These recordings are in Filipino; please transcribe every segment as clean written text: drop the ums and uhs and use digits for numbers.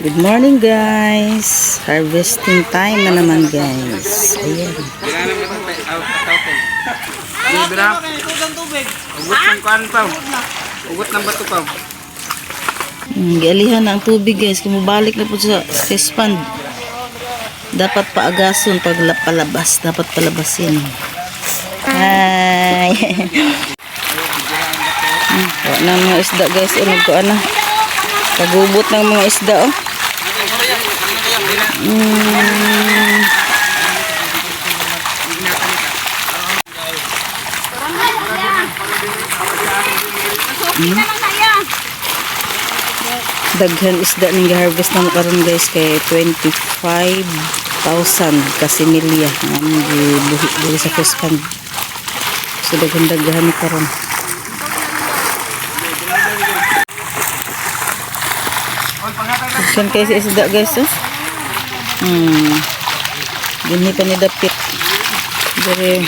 Good morning guys. Harvesting time na naman guys. Ayan. Ugot ng kuan pa. Ugot ng bato pa. Gialihan na ang tubig guys. Kumabalik na po sa fish pond. Dapat paagason pag palabas. Dapat palabasin. Hi. Wala ng mga isda guys. Nagkuan na. Pagubot ng mga isda oh. Daghan isda ning harvest na karon guys kay 25,000 kasi milya ang gibuhi sa fish pond. So daghan ni karon. Daghan kay sa isda guys oh. Dinhi pa ni dapit. Dire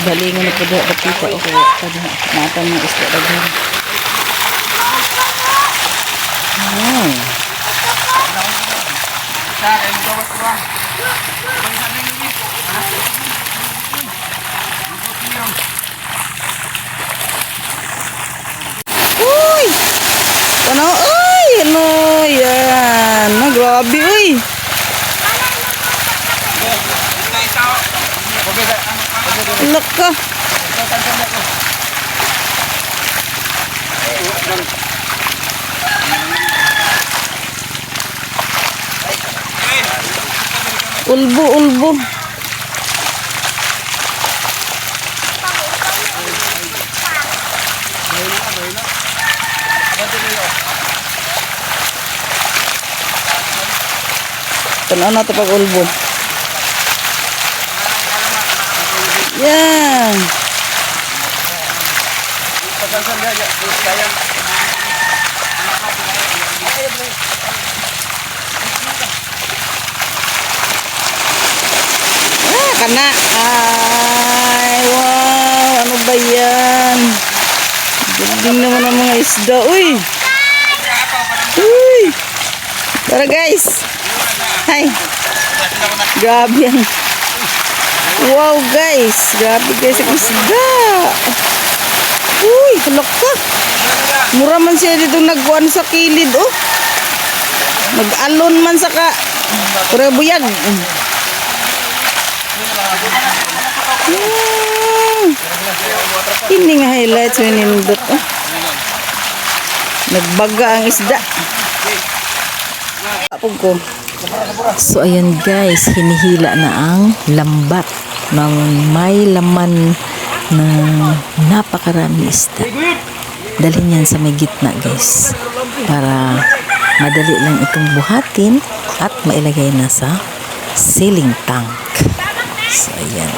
balingon na po dapit o kada mata ng isda daghan. Uy! Ano? Uy! Ano? Yan. Grabe, uy! Laka! Ulbo. Tanaw na ito pag ulbo. Yan. Kana. Ay, wow. Ano ba yan? Galing naman ang mga isda. Uy. Tara guys. Hi. Grabe yan. Wow guys. Grabe guys ang isda. Uy, halak ka. Mura man siya dito nagkuhan sa kilid. Oh. Nag-alon man sa ka. Pura buyag. Ini nga highlights when nindot oh. Nagbaga ang isda. So ayan guys, hinihila na ang lambat ng may laman na napakaraming isda. Dalhin yan sa may gitna guys para madali lang itong buhatin at mailagay na sa sealing tank. So ayan.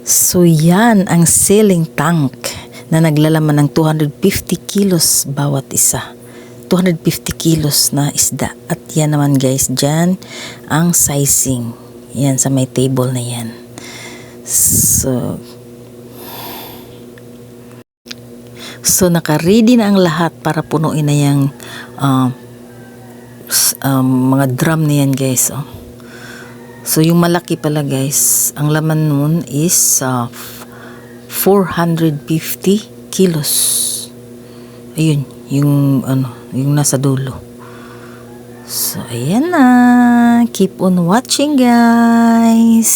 So yan ang sealing tank na naglalaman ng 250 kilos bawat isa. 250 kilos na isda. At yan naman guys, dyan ang sizing. Yan sa may table na yan. So naka-ready na ang lahat para punuin na yung mga drum na yan guys. Oh. So yung malaki pala guys, ang laman nun is 450 kilos. Ayun, yung nasa dulo. So ayan na. Keep on watching guys.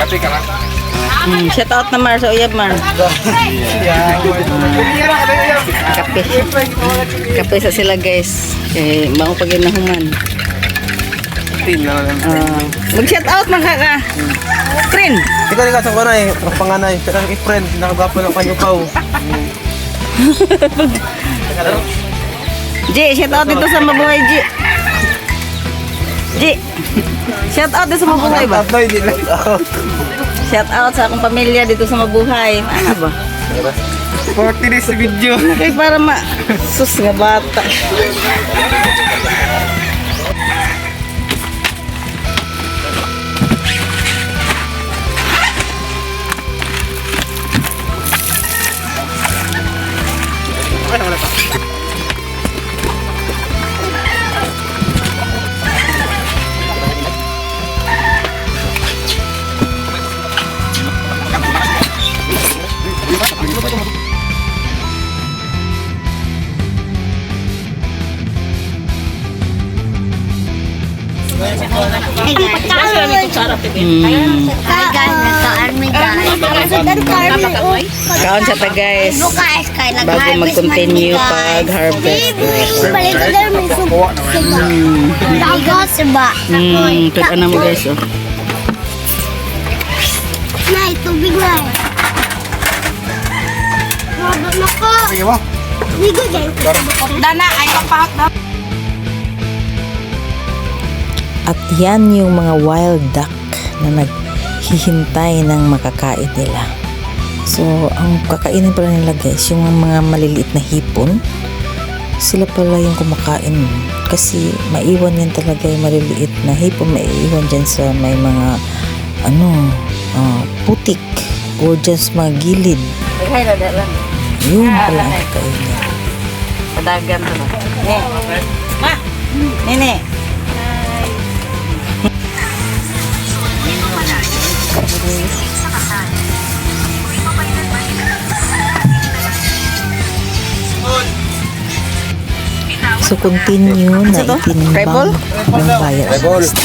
Kape ka lang. Shout out na Mar sa uyab Mar. Kape. Kape sa sila guys. Eh, mao pag nahuman. Mag-shout out man ka. Friend. Ikaw sa kanay, panganay, pero ang i-friend, nakagapo ng kanyo pa. G, shout out dito sa Mabuhay G. G. Shout out dito sa Mabuhay ba? Shout out sa akong pamilya dito sa Mabuhay. Ano ba? 40 days video. Kay para sus nga bata. Kaon sa ta guys. Bago mag-continue pag-harvest. Kaya na mo guys oh. Nay, tubig na. Robot na ko. Sige mo. Ligo dyan. Dana, ay papahot na. At yan yung mga wild duck na naghihintay ng makakain nila. So, ang kakainin pala nila guys, yung mga maliliit na hipon, sila pala yung kumakain. Kasi maiwan yan talaga yung maliliit na hipon, maiiwan dyan sa may mga putik o dyan sa mga gilid. Naghay na lang. Yun pala ang kakainin. Padagan na ba? Ne. Ma. Nene. So, continue na to? itinimbang Tribal? ng buyer.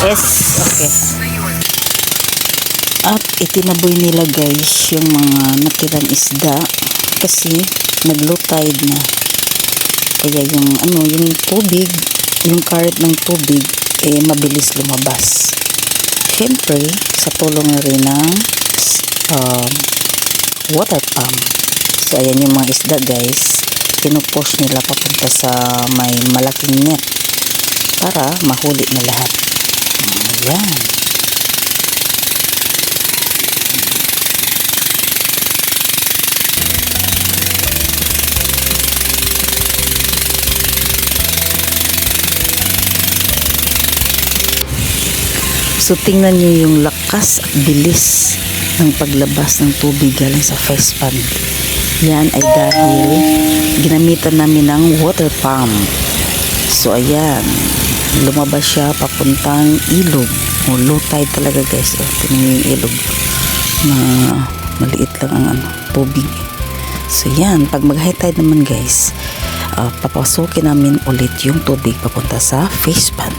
Yes. Okay. At itinaboy nila guys yung mga natirang isda kasi nag-low tide na. Kaya yung tubig, yung current ng tubig mabilis lumabas. Siyempre, sa tulong na rin ng water pump. So, ayan yung mga isda guys. Pinupush nila papunta sa may malaking net para mahuli na lahat. Ayan. So, tingnan nyo yung lakas at bilis ng paglabas ng tubig galing sa face pond. Yan ay dahil ginamitan namin ng water pump. So, ayan. Lumabas siya papuntang ilog. O, low tide talaga guys. Tingnan yung ilog na maliit lang ang tubig. So, yan. Pag mag-high tide naman guys, papasukin namin ulit yung tubig papunta sa face pond.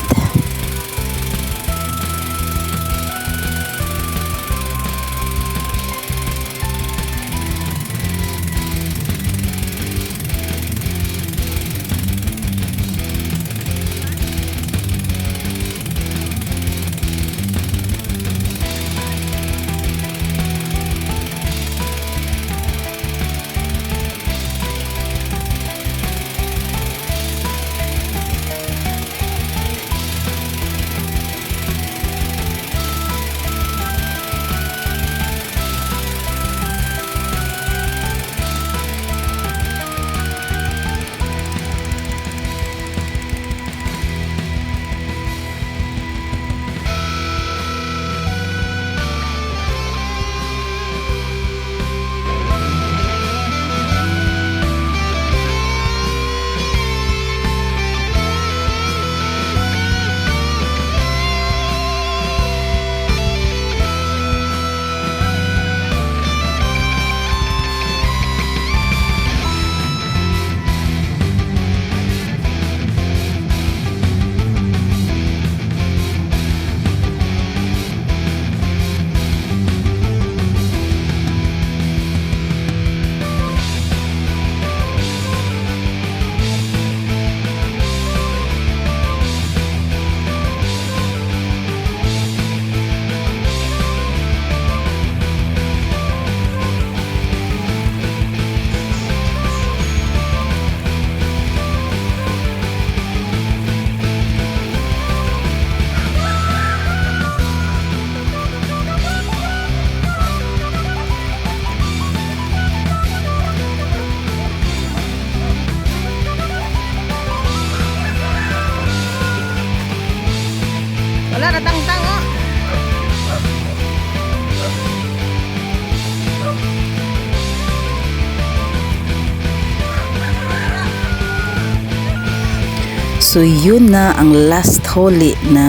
So yun na ang last huli na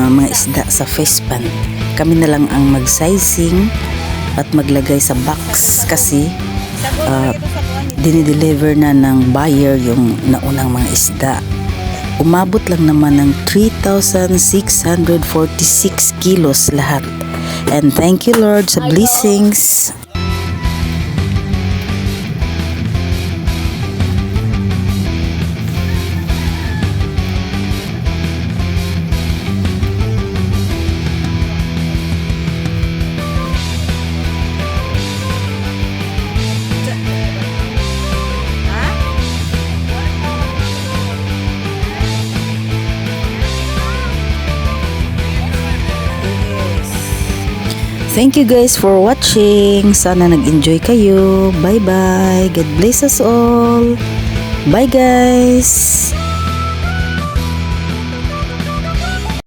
mga isda sa fish pond. Kami na lang ang mag-sizing at maglagay sa box kasi dinideliver na ng buyer yung naunang mga isda. Umabot lang naman ng 3,646 kilos lahat. And thank you Lord sa blessings. Thank you guys for watching. Sana nag-enjoy kayo. Bye-bye. God bless us all. Bye guys.